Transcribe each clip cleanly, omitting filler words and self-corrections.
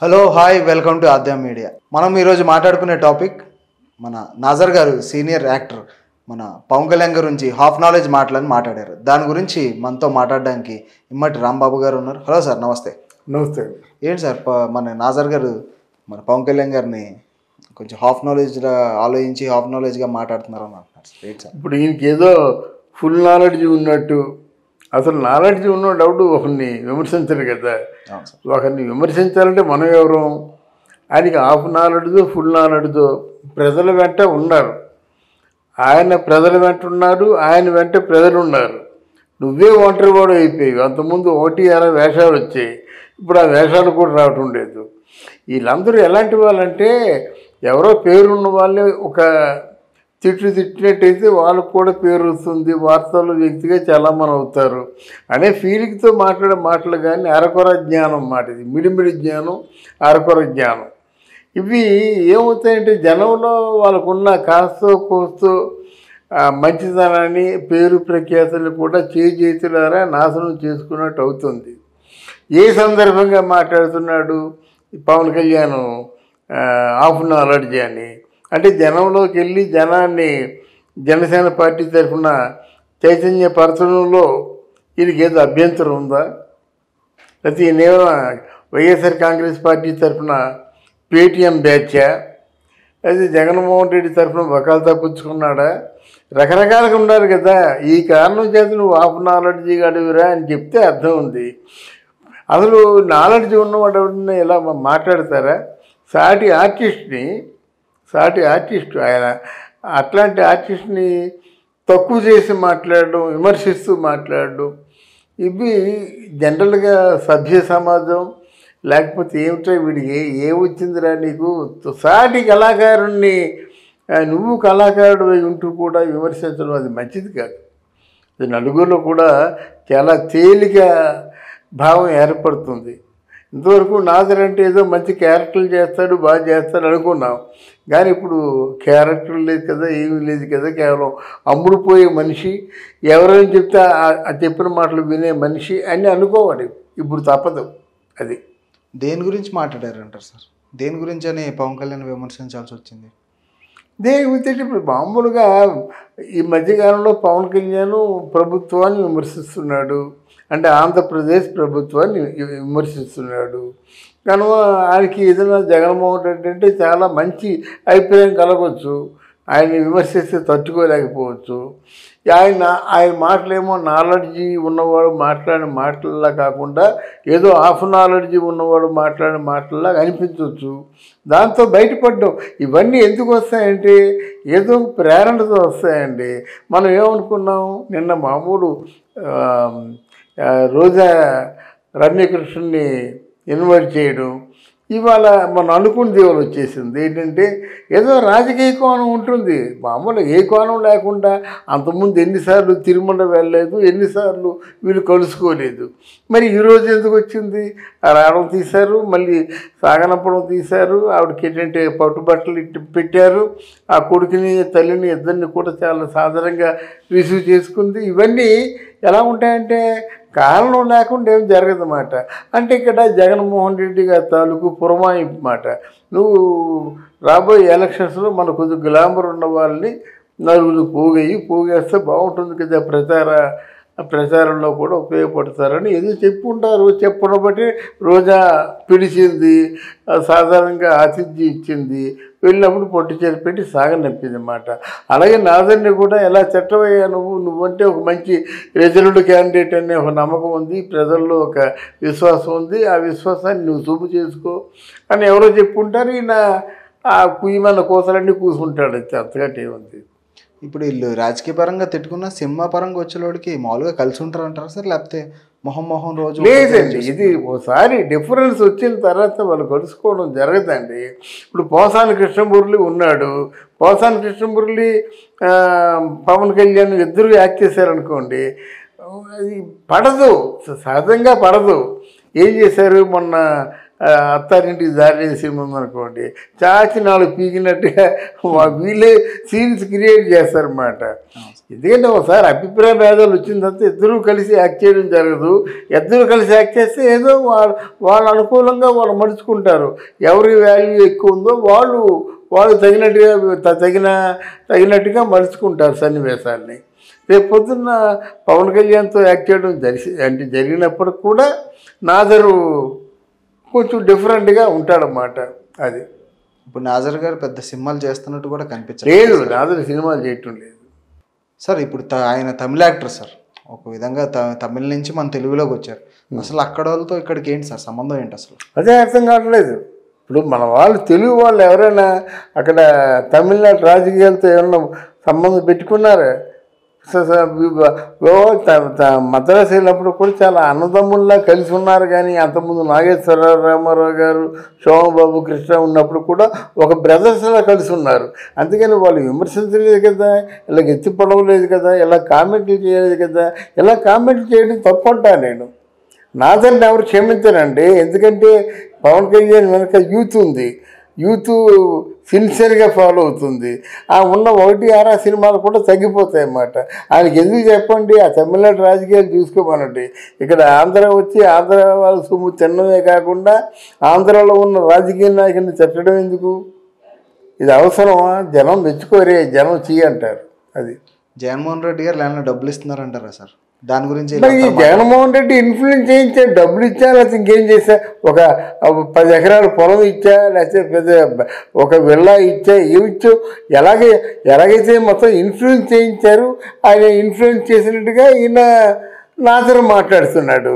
Hello hi welcome to Aadya media. మనం ఈరోజు మాట్లాడుకునే టాపిక్ మన నాజర్ గారు సీనియర్ యాక్టర్ మన పవన్ కళ్యాణ్ గురించి హాఫ్ నాలెడ్జ్ మాటలని మాట్లాడారు. దాని గురించి మనతో మాట్లాడడానికి ఇమ్మటి రాంబాబు గారు ఉన్నారు. హలో సార్, నమస్తే. నమస్తే. ఏంటి సార్, మన నాజర్ గారు మన పవన్ కళ్యాణ్ గారిని కొంచెం హాఫ్ నాలెడ్జ్గా ఆలోచించి హాఫ్ నాలెడ్జ్గా మాట్లాడుతున్నారు అని అంటున్నారు ఏంటి సార్? ఇప్పుడు ఈయనకి ఏదో ఫుల్ నాలెడ్జ్ ఉన్నట్టు, అసలు నాలెడ్జ్ ఉన్న డౌట్ ఒకరిని విమర్శించరు కదా. ఒకరిని విమర్శించాలంటే మనం ఎవరు? ఆయనకి హాఫ్ నాలెడ్జో ఫుల్ నాలెడ్జో ప్రజల వెంట ఉన్నారు. ఆయన ప్రజల వెంట ఉన్నారు, ఆయన వెంట ప్రజలు ఉన్నారు. నువ్వే ఒంటరి కూడా అయిపోయావు. అంతకుముందు 1-6 వేషాలు వచ్చాయి, ఇప్పుడు ఆ వేషాలు కూడా రావటం లేదు. వీళ్ళందరూ ఎలాంటి వాళ్ళంటే ఎవరో పేరున్న వాళ్ళే ఒక తిట్టినట్టయితే వాళ్ళకు కూడా పేరు వస్తుంది, వార్తల్లో వ్యక్తిగా చాలామంది అవుతారు అనే ఫీలింగ్తో మాట్లాడే మాటలు కానీ అరకొర జ్ఞానం మాట. ఇది మిడిమిడి జ్ఞానం, అరకొర జ్ఞానం. ఇవి ఏమవుతాయంటే జనంలో వాళ్ళకున్న కాస్తో కోస్తో మంచితనాన్ని, పేరు ప్రఖ్యాతులు కూడా చేతులారా నాశనం చేసుకున్నట్టు అవుతుంది. ఏ సందర్భంగా మాట్లాడుతున్నాడు పవన్ కళ్యాణ్ హాఫ్ నాలెడ్జ్ అని అంటే జనంలోకి వెళ్ళి జనాన్ని జనసేన పార్టీ తరఫున చైతన్యపరచడంలో వీరికి ఏదో అభ్యంతరం ఉందా? లేకపోతే ఈయనేమైనా వైఎస్ఆర్ కాంగ్రెస్ పార్టీ తరఫున పేటీఎం బ్యాచా? అయితే జగన్మోహన్ రెడ్డి తరఫున వకాల్తా పుచ్చుకున్నాడా? రకరకాలుగా ఉన్నారు కదా. ఈ కారణం చేత నువ్వు హాఫ్ నాలెడ్జీ అడివిరా అని చెప్తే అర్థం ఉంది. అసలు నాలెడ్జ్ ఉన్నవాడు ఇలా మాట్లాడతారా? సాటి ఆర్టిస్ట్ ఆయన అట్లాంటి ఆర్టిస్ట్ని తక్కువ చేసి మాట్లాడడం, విమర్శిస్తూ మాట్లాడడం, ఇవి జనరల్గా సభ్య సమాజం లేకపోతే ఏమిటో వీడికి ఏ వచ్చిందిరా నీకు? సాటి కళాకారుణ్ణి నువ్వు కళాకారుడు ఉంటూ కూడా విమర్శించడం అది మంచిది కాదు. అది నలుగురిలో కూడా చాలా తేలిక భావం ఏర్పడుతుంది. ఇంతవరకు నాజర్ అంటే ఏదో మంచి క్యారెక్టర్లు చేస్తాడు, బాగా చేస్తాడు అనుకున్నాం. కానీ ఇప్పుడు క్యారెక్టర్ లేదు కదా, ఏమీ లేదు కదా, కేవలం అమ్ముడుపోయే మనిషి, ఎవరైనా చెప్తే చెప్పిన మాటలు వినే మనిషి అని అనుకోవాలి. ఇప్పుడు తప్పదు. అది దేని గురించి మాట్లాడారంటారు సార్? దేని గురించి అని పవన్ కళ్యాణ్ విమర్శించాల్సి వచ్చింది? దేని గురించి ఇప్పుడు మామూలుగా ఈ మధ్యకాలంలో పవన్ కళ్యాణ్ ప్రభుత్వాన్ని విమర్శిస్తున్నాడు, అంటే ఆంధ్రప్రదేశ్ ప్రభుత్వాన్ని విమర్శిస్తున్నాడు. కనుక ఆయనకి ఏదైనా జగన్మోహన్ రెడ్డి అంటే చాలా మంచి అభిప్రాయం కలగవచ్చు, ఆయన్ని విమర్శిస్తే తట్టుకోలేకపోవచ్చు. ఆయన మాటలేమో నాలెడ్జీ ఉన్నవాడు మాట్లాడిన మాటల్లా కాకుండా ఏదో హాఫ్ నాలెడ్జీ ఉన్నవాడు మాట్లాడిన మాటల్లా అనిపించవచ్చు. దాంతో బయటపడ్డాం. ఇవన్నీ ఎందుకు వస్తాయంటే ఏదో ప్రేరణతో వస్తాయండి. మనం ఏమనుకున్నాం, నిన్న మామూలు రోజా రమ్యకృష్ణని ఇన్వైట్ చేయడం, ఇవాళ మనం అనుకున్న దేవులు వచ్చేసింది. ఏంటంటే ఏదో రాజకీయ కోణం ఉంటుంది, మామూలుగా ఏ కోణం లేకుండా. అంతకుముందు ఎన్నిసార్లు తిరుమల వెళ్ళలేదు, ఎన్నిసార్లు వీళ్ళు కలుసుకోలేదు. మరి ఈరోజు ఎందుకు వచ్చింది? రావడం తీశారు, మళ్ళీ సాగనంపడం తీశారు, ఆవిడకి ఏంటంటే పట్టుబట్టలు పెట్టారు, ఆ కొడుకుని తల్లిని ఇద్దరిని కూడా చాలా సాధారణంగా రిసీవ్ చేసుకుంది. ఇవన్నీ ఎలా ఉంటాయంటే కారణం లేకుండా ఏం జరగదన్నమాట. అంటే ఇక్కడ జగన్మోహన్ రెడ్డి గారి తాలూకు పురమాయింపు మాట. నువ్వు రాబోయే ఎలక్షన్స్లో మన కొద్దిగా గ్లామర్ ఉన్న వాళ్ళని నలుగురు పోగేస్తే బాగుంటుంది కదా, ప్రచారంలో కూడా ఉపయోగపడతారని ఏదో చెప్పుకుంటారు. చెప్పడం బట్టి రోజా పిలిచింది, సాధారణంగా ఆతిథ్యం ఇచ్చింది, వెళ్ళినప్పుడు పొట్టి చీర పెట్టి సాగనంపింది అన్నమాట. అలాగే నాజర్ని కూడా ఎలా చట్టమయ్యా నువ్వంటే ఒక మంచి రిజల్ట్ క్యాండిడేట్ అనే ఒక నమ్మకం ఉంది, ప్రజల్లో ఒక విశ్వాసం ఉంది, ఆ విశ్వాసాన్ని నువ్వు చూపు చేసుకో అని ఎవరో చెప్పుకుంటారు. ఈయన ఆ కుయ్యమన్న కోసలన్నీ కూసుకుంటాడు. అంతగా ఏముంది. ఇప్పుడు వీళ్ళు రాజకీయ పరంగా తిట్టుకున్న సినిమా పరంగా వచ్చేవాడికి మామూలుగా కలిసి ఉంటారు అంటారా సార్? లేకపోతే మొహం రోజు లేదండి, ఇది ఒకసారి డిఫరెన్స్ వచ్చిన తర్వాత వాళ్ళు కలుసుకోవడం జరగదండి. ఇప్పుడు పోసాని కృష్ణమురళి ఉన్నాడు, పోసాని కృష్ణమురళి పవన్ కళ్యాణ్ ఇద్దరు యాక్ట్ చేశారనుకోండి, అది పడదు, సహజంగా పడదు. ఏం చేశారు మొన్న అత్తారింటికి దారి సినిమా ఉందనుకోండి, చాచి 4 పీకినట్టుగా వీళ్ళే సీన్స్ క్రియేట్ చేస్తారన్నమాట. ఎందుకంటే ఒకసారి అభిప్రాయ భేదాలు వచ్చిన తర్వాత ఇద్దరూ కలిసి యాక్ట్ చేయడం జరగదు. ఇద్దరు కలిసి యాక్ట్ చేస్తే ఏదో వాళ్ళ అనుకూలంగా వాళ్ళు మలుచుకుంటారు. ఎవరి వాల్యూ ఎక్కువ ఉందో వాళ్ళు తగినట్టుగా మలుచుకుంటారు సన్నివేశాలని. రేపు పొద్దున్న పవన్ కళ్యాణ్తో యాక్ట్ చేయడం జరిగినప్పటికి కూడా నాజరు కొంచెం డిఫరెంట్గా ఉంటాడన్నమాట. అది ఇప్పుడు నాజర్ గారు పెద్ద సినిమాలు చేస్తున్నట్టు కూడా కనిపించలేదు. లేదు, నాజరు సినిమాలు చేయటం లేదు సార్. ఇప్పుడు ఆయన తమిళ యాక్టర్ సార్, ఒక విధంగా తమిళ నుంచి మన తెలుగులోకి వచ్చారు. అసలు అక్కడ వాళ్ళతో ఇక్కడికి ఏంటి సార్ సంబంధం ఏంటి అసలు? అదే అర్థం కావట్లేదు. ఇప్పుడు మన వాళ్ళు తెలుగు వాళ్ళు ఎవరైనా అక్కడ తమిళనాడు రాజకీయాలతో ఏమన్నా సంబంధం పెట్టుకున్నారా? మద్రాసు వెళ్ళినప్పుడు కూడా చాలా అన్నదమ్ముల్లా కలిసి ఉన్నారు. కానీ అంతకుముందు నాగేశ్వరరావు, రామారావు గారు, సోమబాబు, కృష్ణ ఉన్నప్పుడు కూడా ఒక బ్రదర్స్లా కలిసి ఉన్నారు. అందుకని వాళ్ళు విమర్శించలేదు కదా, ఇలా ఎత్తి పొడవలేదు కదా, ఇలా కామెంట్లు చేయలేదు కదా. ఇలా కామెంట్లు చేయడం తప్పంటా నేను. నాదర్ని ఎవరు క్షమించరండి. ఎందుకంటే పవన్ కళ్యాణ్ వెనక యూత్ ఉంది, యూత్ సిన్సియర్గా ఫాలో అవుతుంది. ఆ ఉన్న 1-6 సినిమాలు కూడా తగ్గిపోతాయి అన్నమాట. ఆయనకి ఎందుకు చెప్పండి, ఆ తమిళనాడు రాజకీయాలు చూసుకోమనండి. ఇక్కడ ఆంధ్ర వచ్చి ఆంధ్ర వాళ్ళ సొమ్ము తినడమే కాకుండా ఆంధ్రాలో ఉన్న రాజకీయ నాయకుడిని చెప్పడం ఎందుకు? ఇది అవసరమా? జనం మెచ్చుకోరే, జనం అంటారు. అది జగన్మోహన్ రెడ్డి గారు ఏమైనా డబ్బులు ఇస్తున్నారంటారా సార్? దాని గురించి జగన్మోహన్ రెడ్డి ఇన్ఫ్లుయెన్స్ చేయించా, డబ్బులు ఇచ్చా, లేకపోతే ఇంకేం చేశా? ఒక 10 ఎకరాల పొలం ఇచ్చా, లేకపోతే పెద్ద ఒక విల్లా ఇచ్చా, ఏమిచ్చో? ఎలాగైతే మొత్తం ఇన్ఫ్లుయెన్స్ చేయించారు, ఆయన ఇన్ఫ్లుయెన్స్ చేసినట్టుగా ఈయన నాదర్ మాట్లాడుతున్నాడు.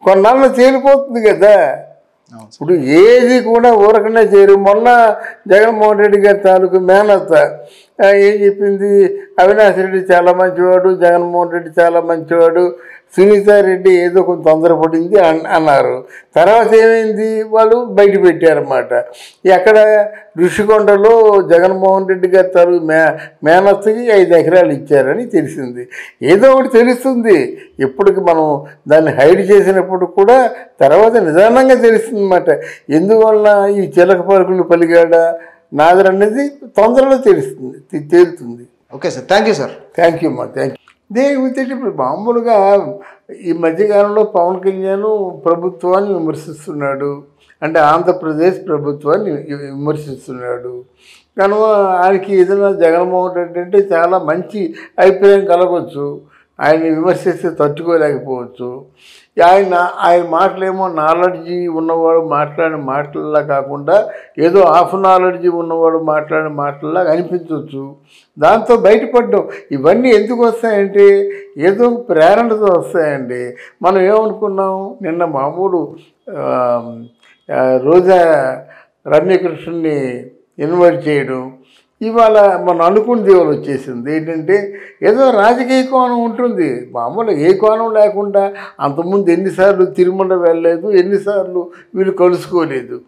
కొన్నాళ్ళు తేలిపోతుంది కదా. ఇప్పుడు ఏది కూడా ఊరకనే చేయరు. మొన్న జగన్మోహన్ రెడ్డి గారి తాలూకు మేనత్త ఏం చెప్పింది? అవినాష్ రెడ్డి చాలా మంచివాడు, జగన్మోహన్ రెడ్డి చాలా మంచివాడు, సునీతారెడ్డి ఏదో కొంచెం తొందరపడింది అన్నారు. తర్వాత ఏమైంది? వాళ్ళు బయట పెట్టారన్నమాట. ఎక్కడ ఋషికొండలో జగన్మోహన్ రెడ్డి గారి తరగతి మేనత్తుకి 5 ఎకరాలు ఇచ్చారని తెలిసింది. ఏదో ఒకటి తెలుస్తుంది. ఇప్పటికి మనం దాన్ని హైడ్ చేసినప్పుడు కూడా తర్వాత నిదానంగా తెలుస్తుంది అన్నమాట. ఎందువల్ల ఈ చిలక పలుకులు పలిగాడా నాదర్ అనేది తొందరలో తేలుతుంది. Okay sir, thank you sir. Thank you అమ్మా, థ్యాంక్ యూ. దేనికైతే ఇప్పుడు మామూలుగా ఈ మధ్యకాలంలో పవన్ కళ్యాణ్ ప్రభుత్వాన్ని విమర్శిస్తున్నాడు, అంటే ఆంధ్రప్రదేశ్ ప్రభుత్వాన్ని విమర్శిస్తున్నాడు. కనుక ఆయనకి ఏదైనా జగన్మోహన్ రెడ్డి అంటే చాలా మంచి అభిప్రాయం కలగవచ్చు, ఆయన్ని విమర్శిస్తే తట్టుకోలేకపోవచ్చు. ఆయన మాటలేమో నాలెడ్జీ ఉన్నవాడు మాట్లాడిన మాటల్లా కాకుండా ఏదో హాఫ్ నాలెడ్జీ ఉన్నవాడు మాట్లాడిన మాటల్లా అనిపించవచ్చు. దాంతో బయటపడ్డం. ఇవన్నీ ఎందుకు వస్తాయంటే ఏదో ప్రేరణతో వస్తాయండి. మనం ఏమనుకున్నాం, నిన్న మామూలు రోజా రమ్యకృష్ణుని ఇన్వైట్ చేయడం, ఇవాళ మనం అనుకున్నది ఇవాళ వచ్చేసింది. ఏంటంటే ఏదో రాజకీయ కోణం ఉంటుంది, మామూలుగా ఏ కోణం లేకుండా. అంతకుముందు ఎన్నిసార్లు తిరుమల వెళ్ళలేదు, ఎన్నిసార్లు వీళ్ళు కలుసుకోలేదు.